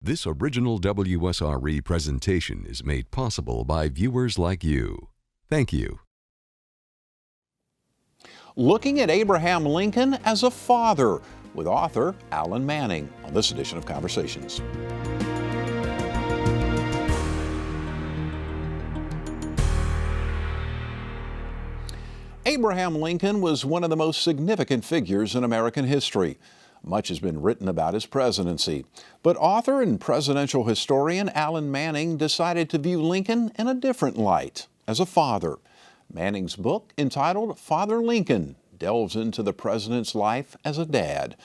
This original WSRE presentation is made possible by viewers like you. Thank you. Looking at Abraham Lincoln as a father with author Alan Manning on this edition of Conversations. Abraham Lincoln was one of the most significant figures in American history. Much has been written about his presidency, but author and presidential historian Alan Manning decided to view Lincoln in a different light, as a father. Manning's book, entitled Father Lincoln, delves into the president's life as a dad.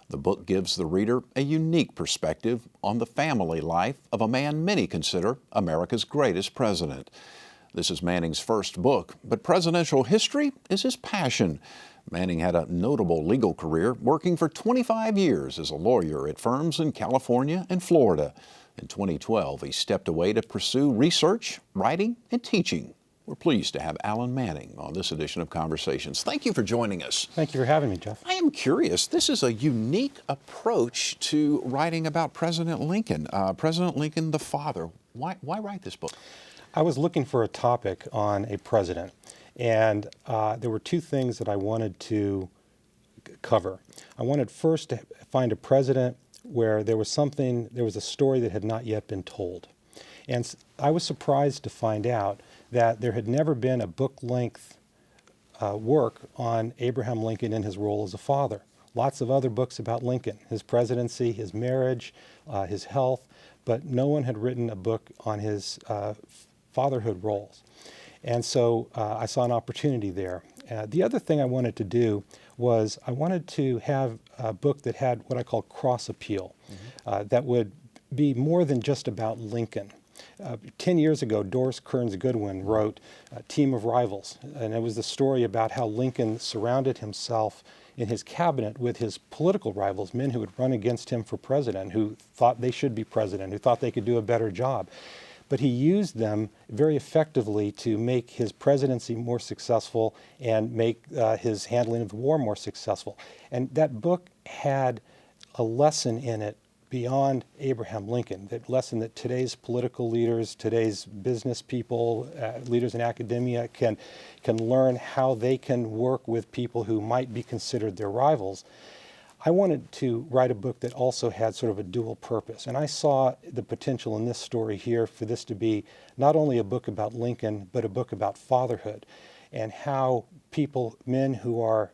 The book gives the reader a unique perspective on the family life of a man many consider America's greatest president. This is Manning's first book, but presidential history is his passion. Manning had a notable legal career, working for 25 years as a lawyer at firms in California and Florida. In 2012, he stepped away to pursue research, writing, and teaching. We're pleased to have Alan Manning on this edition of Conversations. Thank you for joining us. Thank you for having me, Jeff. I am curious. This is a unique approach to writing about President Lincoln. President Lincoln, the father. Why write this book? I was looking for a topic on a president, and there were two things that I wanted to cover. I wanted first to find a president where there was a story that had not yet been told. And I was surprised to find out that there had never been a book-length work on Abraham Lincoln and his role as a father. Lots of other books about Lincoln, his presidency, his marriage, his health, but no one had written a book on his fatherhood roles. And so I saw an opportunity there. The other thing I wanted to do was I wanted to have a book that had what I call cross appeal, that would be more than just about Lincoln. 10 years ago, Doris Kearns Goodwin wrote Team of Rivals, and it was the story about how Lincoln surrounded himself in his cabinet with his political rivals, men who would run against him for president, who thought they should be president, who thought they could do a better job. But he used them very effectively to make his presidency more successful and make his handling of the war more successful. And that book had a lesson in it beyond Abraham Lincoln, that lesson that today's political leaders, today's business people, leaders in academia can learn how they can work with people who might be considered their rivals. I wanted to write a book that also had sort of a dual purpose, and I saw the potential in this story here for this to be not only a book about Lincoln, but a book about fatherhood and how people, men who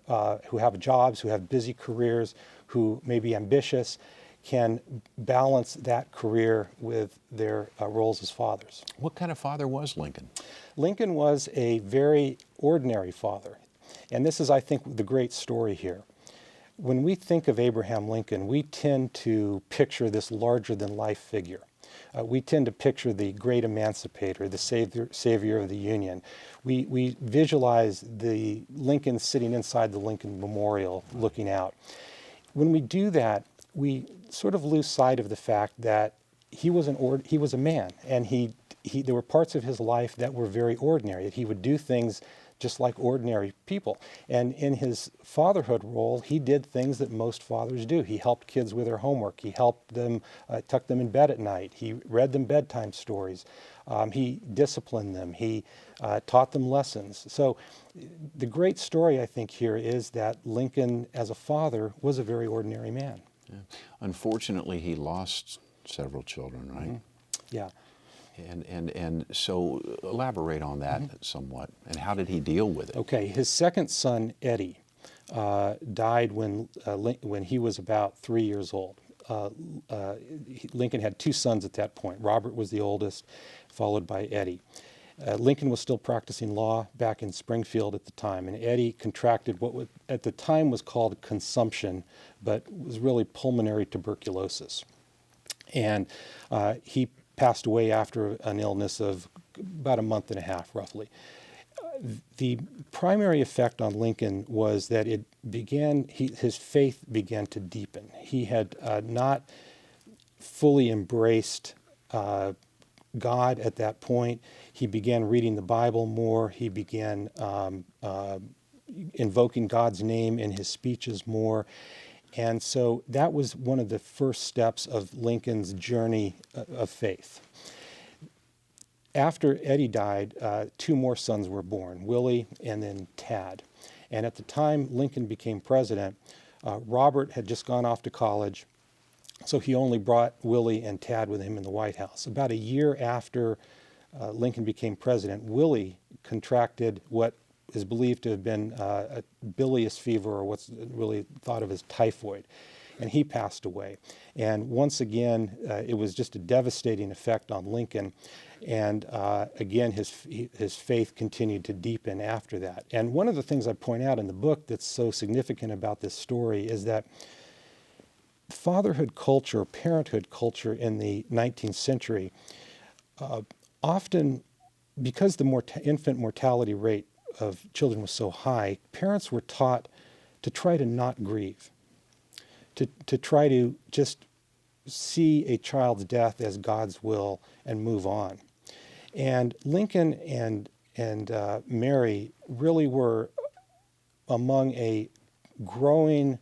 have jobs, who have busy careers, who may be ambitious, can balance that career with their roles as fathers. What kind of father was Lincoln? Lincoln was a very ordinary father, and this is, I think, the great story here. When we think of Abraham Lincoln, we tend to picture this larger-than-life figure. We tend to picture the great emancipator, the savior of the Union. We visualize the Lincoln sitting inside the Lincoln Memorial looking out. When we do that, we sort of lose sight of the fact that he was a man, and there were parts of his life that were very ordinary, that he would do things just like ordinary people. And in his fatherhood role, he did things that most fathers do. He helped kids with their homework. He helped them, tuck them in bed at night. He read them bedtime stories. He disciplined them. He taught them lessons. So the great story, I think, here is that Lincoln, as a father, was a very ordinary man. Yeah. Unfortunately, he lost several children, right? Mm-hmm. Yeah. And so elaborate on that somewhat. And how did he deal with it? Okay, his second son, Eddie, died when he was about 3 years old. Lincoln had two sons at that point. Robert was the oldest, followed by Eddie. Lincoln was still practicing law back in Springfield at the time, and Eddie contracted what at the time was called consumption, but was really pulmonary tuberculosis. And he passed away after an illness of about a month and a half, roughly. The primary effect on Lincoln was that his faith began to deepen. He had not fully embraced God at that point. He began reading the Bible more. He began invoking God's name in his speeches more. And so that was one of the first steps of Lincoln's journey of faith. After Eddie died, two more sons were born, Willie and then Tad. And at the time Lincoln became president, Robert had just gone off to college, so he only brought Willie and Tad with him in the White House. About a year after Lincoln became president, Willie contracted what is believed to have been a bilious fever, or what's really thought of as typhoid, and he passed away. And once again, it was just a devastating effect on Lincoln, and again, his faith continued to deepen after that. And one of the things I point out in the book that's so significant about this story is that fatherhood culture, parenthood culture in the 19th century, often, because the infant mortality rate of children was so high, parents were taught to try to not grieve, to try to just see a child's death as God's will and move on. And Lincoln and Mary really were among a growing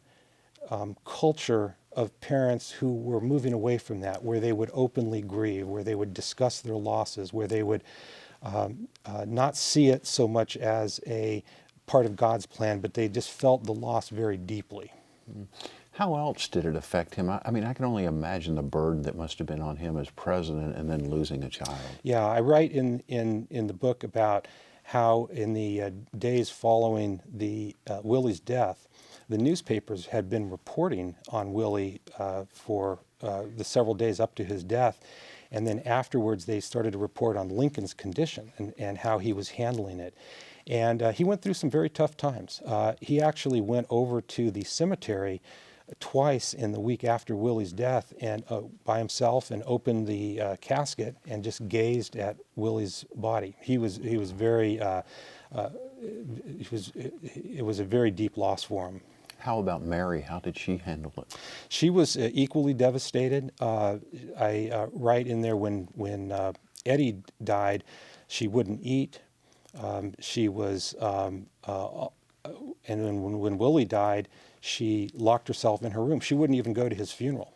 culture of parents who were moving away from that, where they would openly grieve, where they would discuss their losses, where they would not see it so much as a part of God's plan, but they just felt the loss very deeply. How else did it affect him? I mean, I can only imagine the burden that must have been on him as president and then losing a child. Yeah, I write in the book about how in the days following Willie's death, the newspapers had been reporting on Willie for the several days up to his death. And then afterwards, they started to report on Lincoln's condition and how he was handling it. And he went through some very tough times. He actually went over to the cemetery twice in the week after Willie's death, and by himself, and opened the casket and just gazed at Willie's body. It was a very deep loss for him. How about Mary? How did she handle it? She was equally devastated. I write in there when Eddie died, she wouldn't eat. She was, and then when Willie died, she locked herself in her room. She wouldn't even go to his funeral.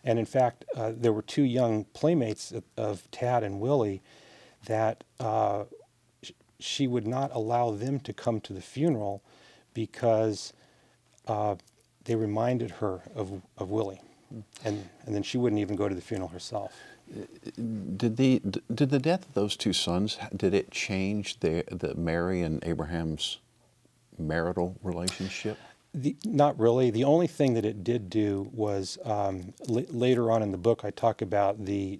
And in fact, there were two young playmates of Tad and Willie that she would not allow them to come to the funeral because they reminded her of Willie, and then she wouldn't even go to the funeral herself. Did the death of those two sons, did it change the Mary and Abraham's marital relationship? Not really. The only thing that it did do was later on in the book I talk about the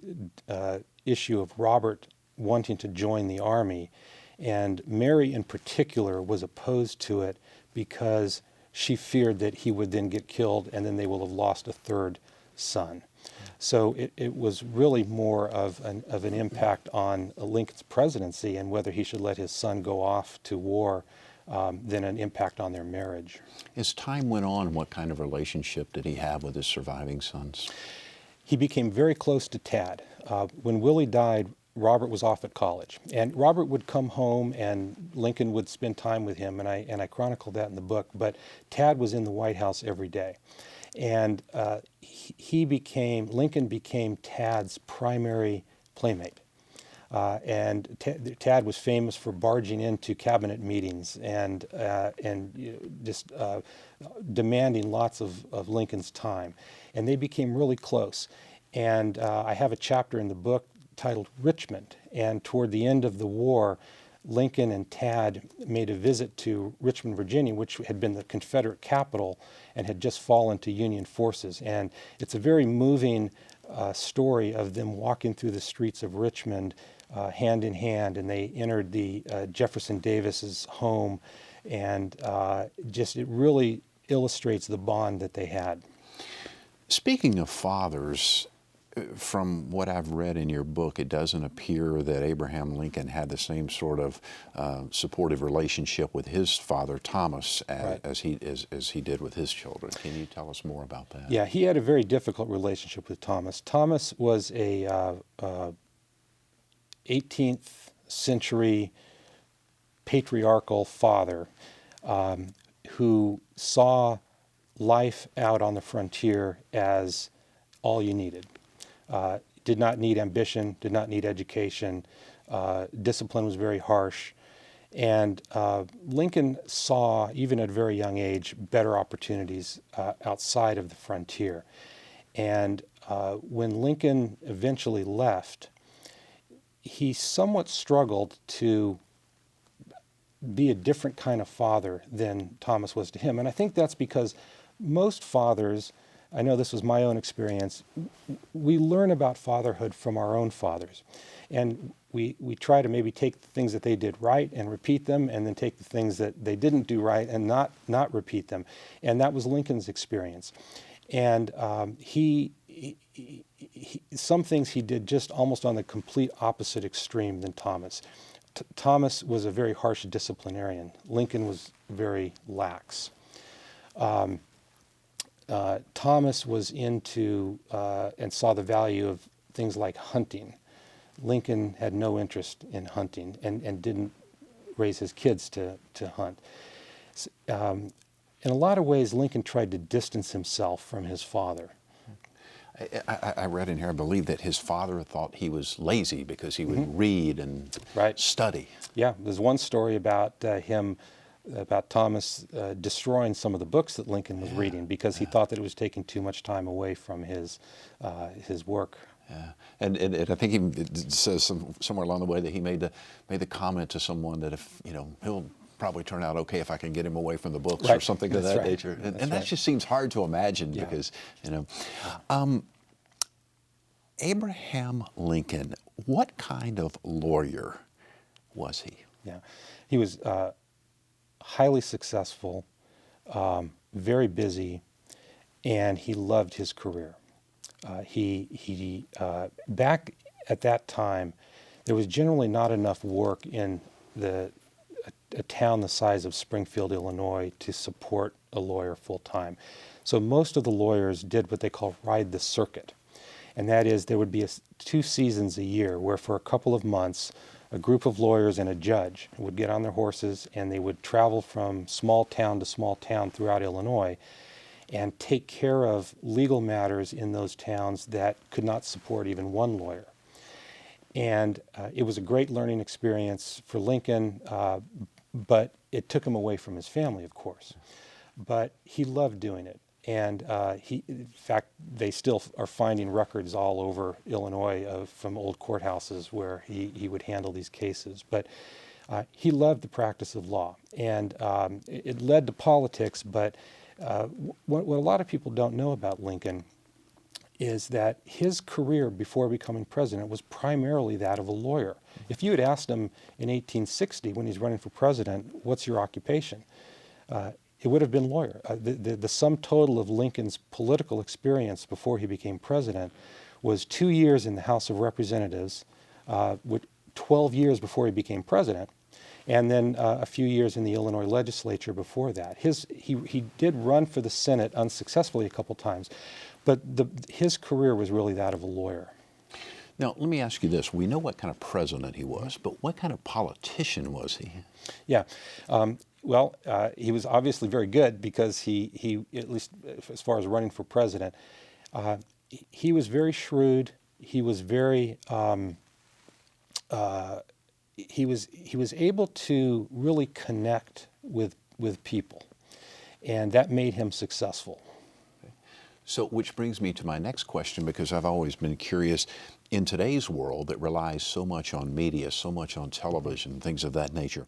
issue of Robert wanting to join the army, and Mary in particular was opposed to it because she feared that he would then get killed and then they will have lost a third son. So it was really more of an impact on Lincoln's presidency and whether he should let his son go off to war than an impact on their marriage. As time went on, what kind of relationship did he have with his surviving sons? He became very close to Tad. When Willie died, Robert was off at college, and Robert would come home and Lincoln would spend time with him, and I chronicled that in the book, but Tad was in the White House every day. And Lincoln became Tad's primary playmate. And Tad was famous for barging into cabinet meetings and just demanding lots of Lincoln's time. And they became really close. And I have a chapter in the book titled Richmond. And toward the end of the war, Lincoln and Tad made a visit to Richmond, Virginia, which had been the Confederate capital and had just fallen to Union forces. And it's a very moving story of them walking through the streets of Richmond hand in hand, and they entered the Jefferson Davis's home, and it really illustrates the bond that they had. Speaking of fathers, from what I've read in your book, it doesn't appear that Abraham Lincoln had the same sort of supportive relationship with his father Thomas as he did with his children. Can you tell us more about that? Yeah, he had a very difficult relationship with Thomas. Thomas was a 18th century patriarchal father who saw life out on the frontier as all you needed. Did not need ambition, did not need education. Discipline was very harsh. And Lincoln saw, even at a very young age, better opportunities outside of the frontier. And when Lincoln eventually left, he somewhat struggled to be a different kind of father than Thomas was to him. And I think that's because most fathers, I know this was my own experience, we learn about fatherhood from our own fathers. And we try to maybe take the things that they did right and repeat them, and then take the things that they didn't do right and not repeat them. And that was Lincoln's experience. And some things he did just almost on the complete opposite extreme than Thomas. Thomas was a very harsh disciplinarian. Lincoln was very lax. Thomas was into and saw the value of things like hunting. Lincoln had no interest in hunting and didn't raise his kids to hunt. In a lot of ways, Lincoln tried to distance himself from his father. I read in here, I believe, that his father thought he was lazy because he would read and study. Yeah, there's one story about Thomas destroying some of the books that Lincoln was reading because he thought that it was taking too much time away from his work. Yeah, and I think he says somewhere along the way that he made the comment to someone that if he'll probably turn out okay if I can get him away from the books or something of that nature. And that just seems hard to imagine because Abraham Lincoln, what kind of lawyer was he? Yeah, he was highly successful, very busy, and he loved his career. He back at that time, there was generally not enough work in a town the size of Springfield, Illinois, to support a lawyer full time. So most of the lawyers did what they call ride the circuit. And that is, there would be 2 seasons a year where for a couple of months, a group of lawyers and a judge would get on their horses and they would travel from small town to small town throughout Illinois and take care of legal matters in those towns that could not support even one lawyer. And it was a great learning experience for Lincoln, but it took him away from his family, of course. But he loved doing it. And in fact, they still are finding records all over Illinois from old courthouses where he would handle these cases. But he loved the practice of law. And it led to politics, but what a lot of people don't know about Lincoln is that his career before becoming president was primarily that of a lawyer. If you had asked him in 1860 when he's running for president, what's your occupation? It would have been lawyer. The sum total of Lincoln's political experience before he became president was 2 years in the House of Representatives, 12 years before he became president, and then a few years in the Illinois legislature before that. He did run for the Senate unsuccessfully a couple times, but his career was really that of a lawyer. Now, let me ask you this. We know what kind of president he was, but what kind of politician was he? Yeah. Well, he was obviously very good because he at least as far as running for president, he was very shrewd. He was very he was able to really connect with people, and that made him successful. So, which brings me to my next question, because I've always been curious, in today's world that relies so much on media, so much on television, things of that nature,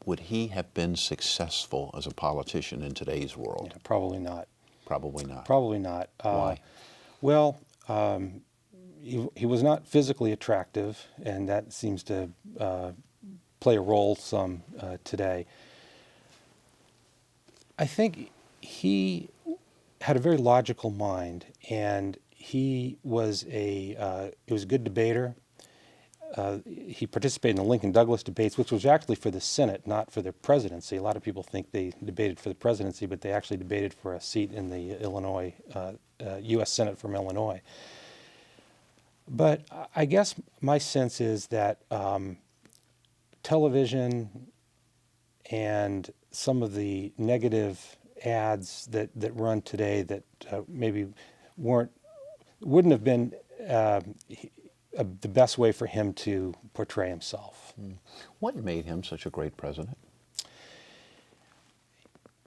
would he have been successful as a politician in today's world? Yeah, probably not. Probably not. Probably not. Why? Well, he was not physically attractive, and that seems to play a role some today. I think he had a very logical mind, and he was a good debater. He participated in the Lincoln-Douglas debates, which was actually for the Senate, not for the presidency. A lot of people think they debated for the presidency, but they actually debated for a seat in the Illinois, U.S. Senate from Illinois. But I guess my sense is that television and some of the negative ads that run today that maybe wouldn't have been the best way for him to portray himself. What made him such a great president?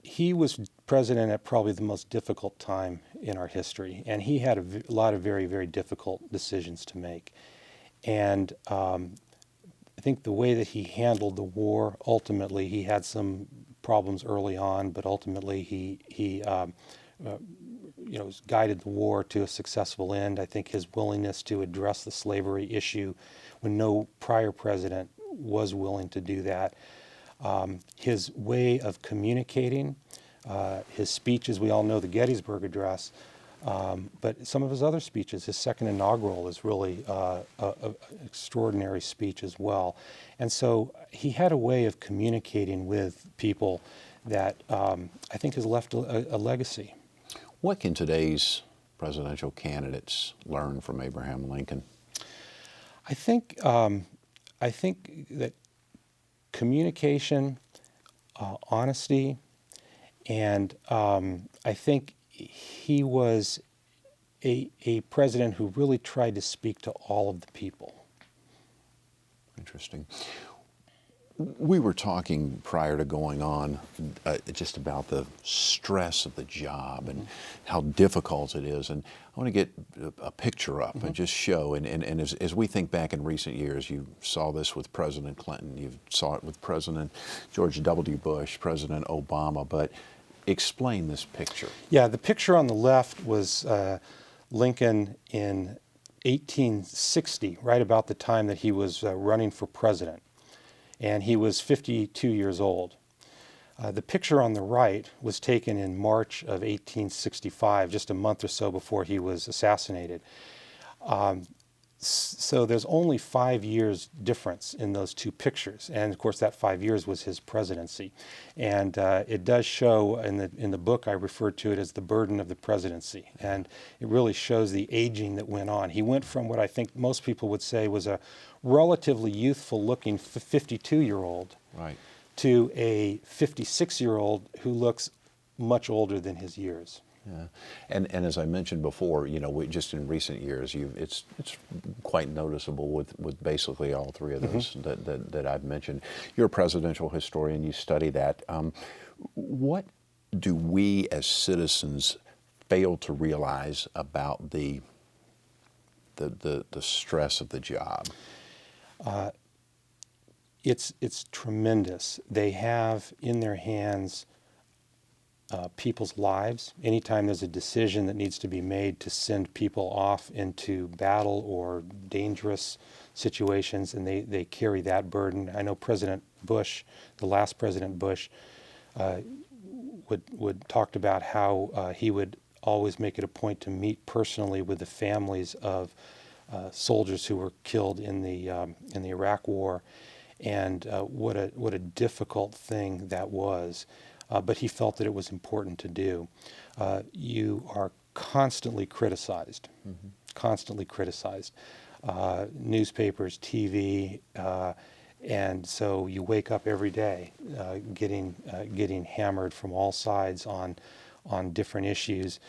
He was president at probably the most difficult time in our history, and he had a lot of very, very difficult decisions to make. And I think the way that he handled the war, ultimately, he had some problems early on, but ultimately he guided the war to a successful end. I think his willingness to address the slavery issue when no prior president was willing to do that. His way of communicating, his speeches, we all know the Gettysburg Address, but some of his other speeches, his second inaugural is really an extraordinary speech as well. And so he had a way of communicating with people that I think has left a legacy. What can today's presidential candidates learn from Abraham Lincoln? I think that communication, honesty, and I think he was a president who really tried to speak to all of the people. Interesting. We were talking prior to going on just about the stress of the job and how difficult it is. And I want to get a picture up and just show. And as we think back in recent years, you saw this with President Clinton, you saw it with President George W. Bush, President Obama. But explain this picture. Yeah, the picture on the left was Lincoln in 1860, right about the time that he was running for president. And he was 52 years old. The picture on the right was taken in March of 1865, just a month or so before he was assassinated. So there's only 5 years difference in those two pictures, and of course that 5 years was his presidency. And it does show in the book, I refer to it as the burden of the presidency, and it really shows the aging that went on. He went from what I think most people would say was a relatively youthful-looking 52-year-old Right. to a 56-year-old who looks much older than his years. Yeah, and as I mentioned before, just in recent years, it's quite noticeable with basically all three of those that I've mentioned. You're a presidential historian; you study that. What do we as citizens fail to realize about the stress of the job? It's tremendous. They have in their hands people's lives. Anytime there's a decision that needs to be made to send people off into battle or dangerous situations, and they carry that burden. I know President Bush, the last President Bush, would talked about how he would always make it a point to meet personally with the families of soldiers who were killed in the Iraq War, and what a difficult thing that was. But he felt that it was important to do. You are constantly criticized, constantly criticized. Newspapers, TV, and so you wake up every day getting hammered from all sides on different issues.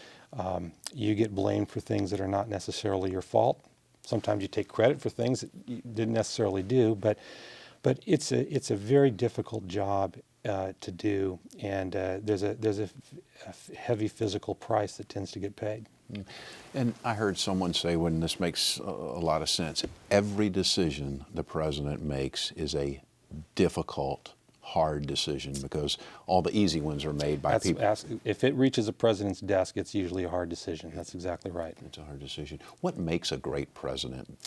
You get blamed for things that are not necessarily your fault. Sometimes you take credit for things that you didn't necessarily do, but it's a very difficult job to do, and there's a heavy physical price that tends to get paid. And I heard someone say, when this makes a lot of sense, every decision the president makes is a difficult, hard decision, because all the easy ones are made by people. If it reaches a president's desk, it's usually a hard decision. That's exactly right. It's a hard decision. What makes a great president?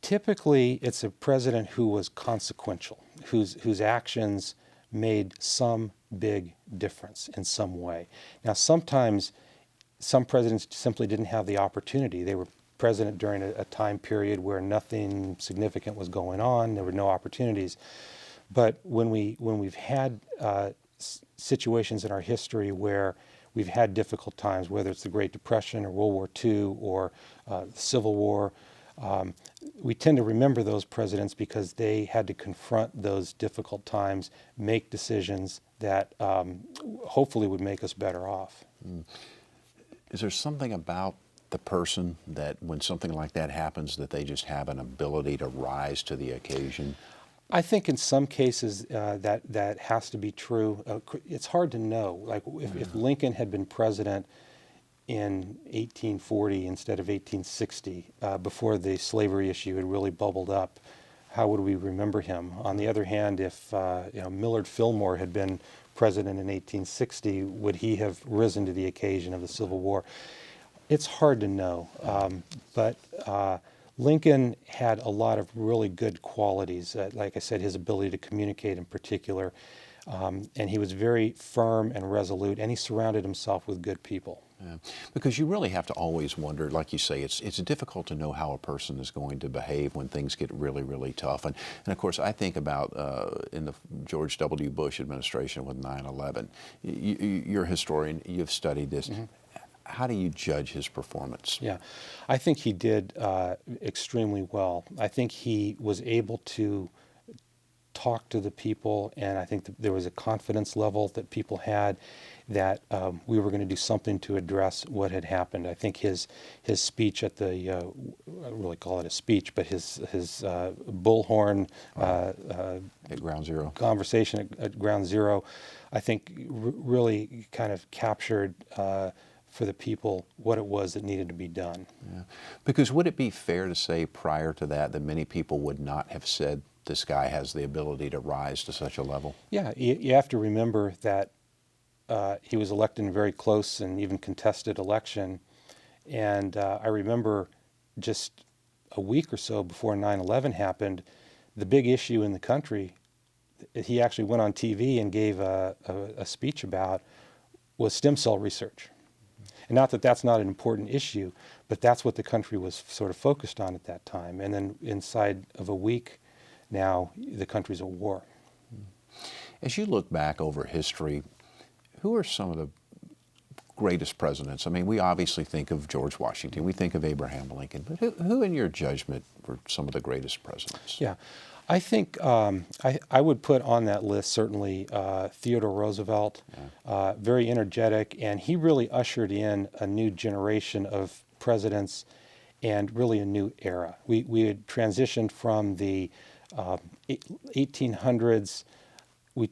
Typically, it's a president who was consequential, whose actions made some big difference in some way. Now, sometimes some presidents simply didn't have the opportunity. They were president during a time period where nothing significant was going on. There were no opportunities. But when we've had situations in our history where we've had difficult times, whether it's the Great Depression or World War II or the Civil War, We tend to remember those presidents because they had to confront those difficult times, make decisions that hopefully would make us better off. Is there something about the person that when something like that happens that they just have an ability to rise to the occasion? I think in some cases that has to be true. It's hard to know. Like if Lincoln had been president in 1840 instead of 1860, before the slavery issue had really bubbled up, how would we remember him? On the other hand, if Millard Fillmore had been president in 1860, would he have risen to the occasion of the Civil War? It's hard to know, but Lincoln had a lot of really good qualities. Like I said, his ability to communicate in particular, and he was very firm and resolute, and he surrounded himself with good people. Yeah. Because you really have to always wonder, like you say, it's difficult to know how a person is going to behave when things get really, really tough. And of course, I think about in the George W. Bush administration with 9/11. You're a historian, you've studied this. Mm-hmm. How do you judge his performance? Yeah, I think he did extremely well. I think he was able to talk to the people, and I think that there was a confidence level that people had that we were going to do something to address what had happened. I think his speech at the, I don't really call it a speech, but his bullhorn at Ground Zero conversation at Ground Zero, I think really kind of captured for the people what it was that needed to be done. Yeah. Because would it be fair to say prior to that many people would not have said this guy has the ability to rise to such a level? Yeah, you have to remember that he was elected in a very close and even contested election. And I remember just a week or so before 9/11 happened, the big issue in the country, he actually went on TV and gave a speech about, was stem cell research. And not that that's not an important issue, but that's what the country was sort of focused on at that time. And then inside of a week, now the country's at war. As you look back over history, who are some of the greatest presidents? I mean, we obviously think of George Washington, we think of Abraham Lincoln, but who in your judgment were some of the greatest presidents? Yeah, I think I would put on that list certainly Theodore Roosevelt, very energetic, and he really ushered in a new generation of presidents and really a new era. We had transitioned from the 1800s. We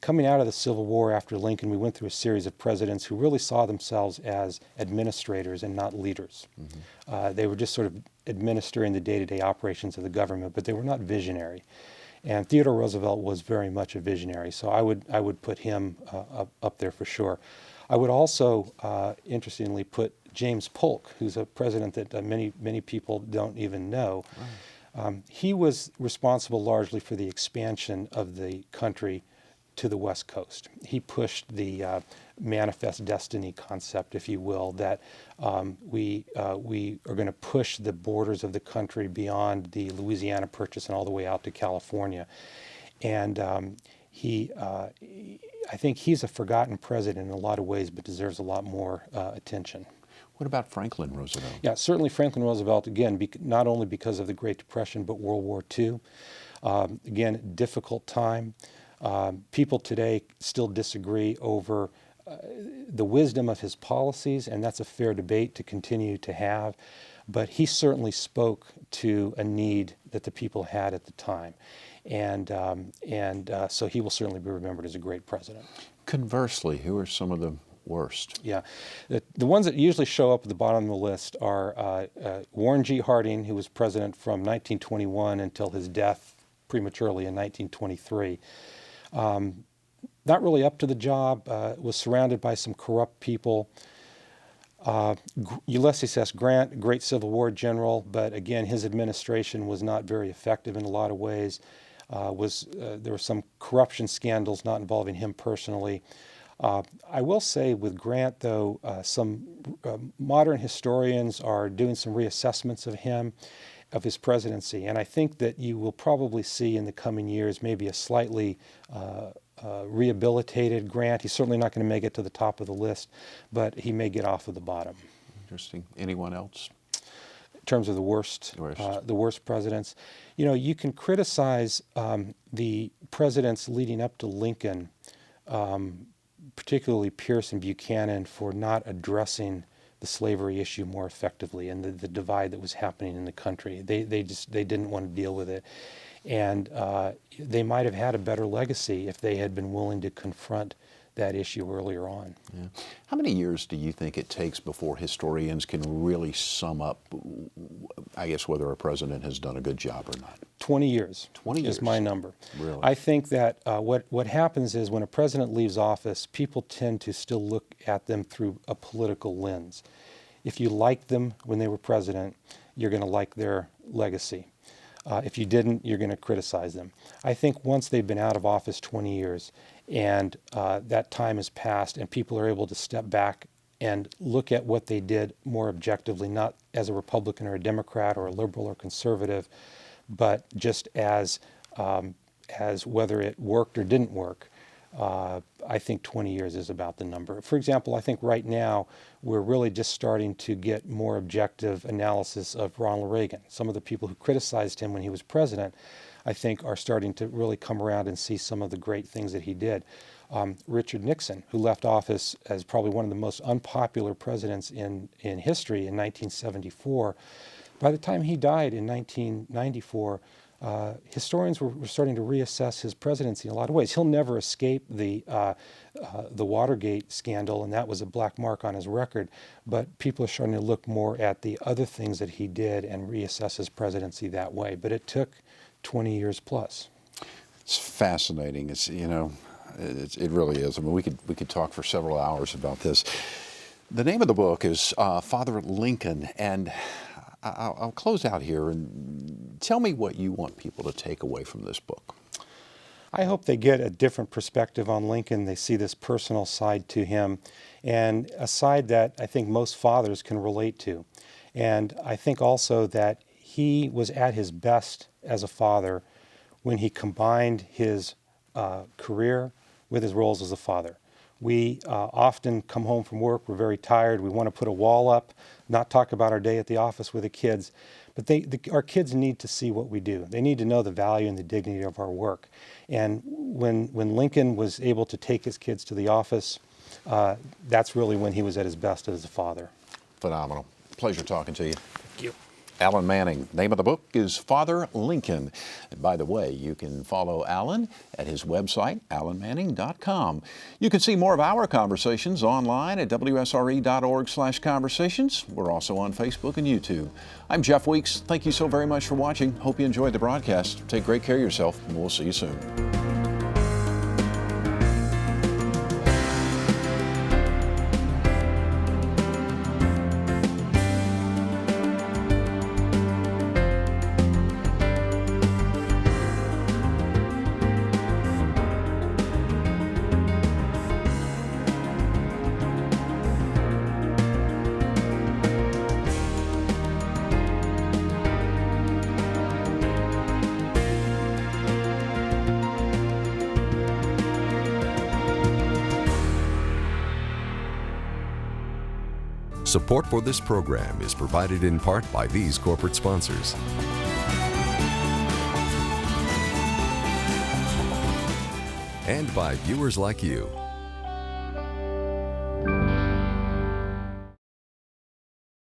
coming out of the Civil War after Lincoln, we went through a series of presidents who really saw themselves as administrators and not leaders. Mm-hmm. They were just sort of administering the day-to-day operations of the government, but they were not visionary. And Theodore Roosevelt was very much a visionary, so I would put him up there for sure. I would also, interestingly, put James Polk, who's a president that many people don't even know. Right. He was responsible largely for the expansion of the country to the West Coast. He pushed the manifest destiny concept, if you will, that we are going to push the borders of the country beyond the Louisiana Purchase and all the way out to California. And I think he's a forgotten president in a lot of ways, but deserves a lot more attention. What about Franklin Roosevelt? Yeah, certainly Franklin Roosevelt, again, not only because of the Great Depression, but World War II. Again, difficult time. People today still disagree over the wisdom of his policies, and that's a fair debate to continue to have. But he certainly spoke to a need that the people had at the time. And so he will certainly be remembered as a great president. Conversely, who are some of the worst? Yeah, the ones that usually show up at the bottom of the list are Warren G. Harding, who was president from 1921 until his death prematurely in 1923. Not really up to the job, was surrounded by some corrupt people. Ulysses S. Grant, great Civil War general, but again, his administration was not very effective in a lot of ways. There were some corruption scandals not involving him personally. I will say with Grant, though, some modern historians are doing some reassessments of him, of his presidency, and I think that you will probably see in the coming years maybe a slightly rehabilitated Grant. He's certainly not going to make it to the top of the list, but he may get off of the bottom. Interesting. Anyone else? terms of the worst presidents. You know, you can criticize the presidents leading up to Lincoln, particularly Pierce and Buchanan, for not addressing the slavery issue more effectively and the divide that was happening in the country. They didn't want to deal with it. And they might have had a better legacy if they had been willing to confront that issue earlier on. Yeah. How many years do you think it takes before historians can really sum up, I guess, whether a president has done a good job or not? 20 years. 20 years is my number. Really? I think that what happens is when a president leaves office, people tend to still look at them through a political lens. If you liked them when they were president, you're going to like their legacy. If you didn't, you're going to criticize them. I think once they've been out of office 20 years and that time has passed and people are able to step back and look at what they did more objectively, not as a Republican or a Democrat or a liberal or conservative, but just as whether it worked or didn't work, I think 20 years is about the number. For example, I think right now we're really just starting to get more objective analysis of Ronald Reagan. Some of the people who criticized him when he was president, I think, are starting to really come around and see some of the great things that he did. Richard Nixon, who left office as probably one of the most unpopular presidents in history in 1974, by the time he died in 1994, historians were starting to reassess his presidency in a lot of ways. He'll never escape the Watergate scandal, and that was a black mark on his record. But people are starting to look more at the other things that he did and reassess his presidency that way. But it took 20 years plus. It's fascinating. It's, you know, it really is. I mean, we could talk for several hours about this. The name of the book is Father Lincoln, and I'll close out here and tell me what you want people to take away from this book. I hope they get a different perspective on Lincoln. They see this personal side to him, and a side that I think most fathers can relate to. And I think also that he was at his best as a father when he combined his career with his roles as a father. We often come home from work, we're very tired, we want to put a wall up, not talk about our day at the office with the kids. But our kids need to see what we do. They need to know the value and the dignity of our work. And when Lincoln was able to take his kids to the office, that's really when he was at his best as a father. Phenomenal. Pleasure talking to you. Thank you. Alan Manning. Name of the book is Father Lincoln. And by the way, you can follow Alan at his website, alanmanning.com. You can see more of our conversations online at wsre.org/conversations. We're also on Facebook and YouTube. I'm Jeff Weeks. Thank you so very much for watching. Hope you enjoyed the broadcast. Take great care of yourself, and we'll see you soon. Support for this program is provided in part by these corporate sponsors. And by viewers like you.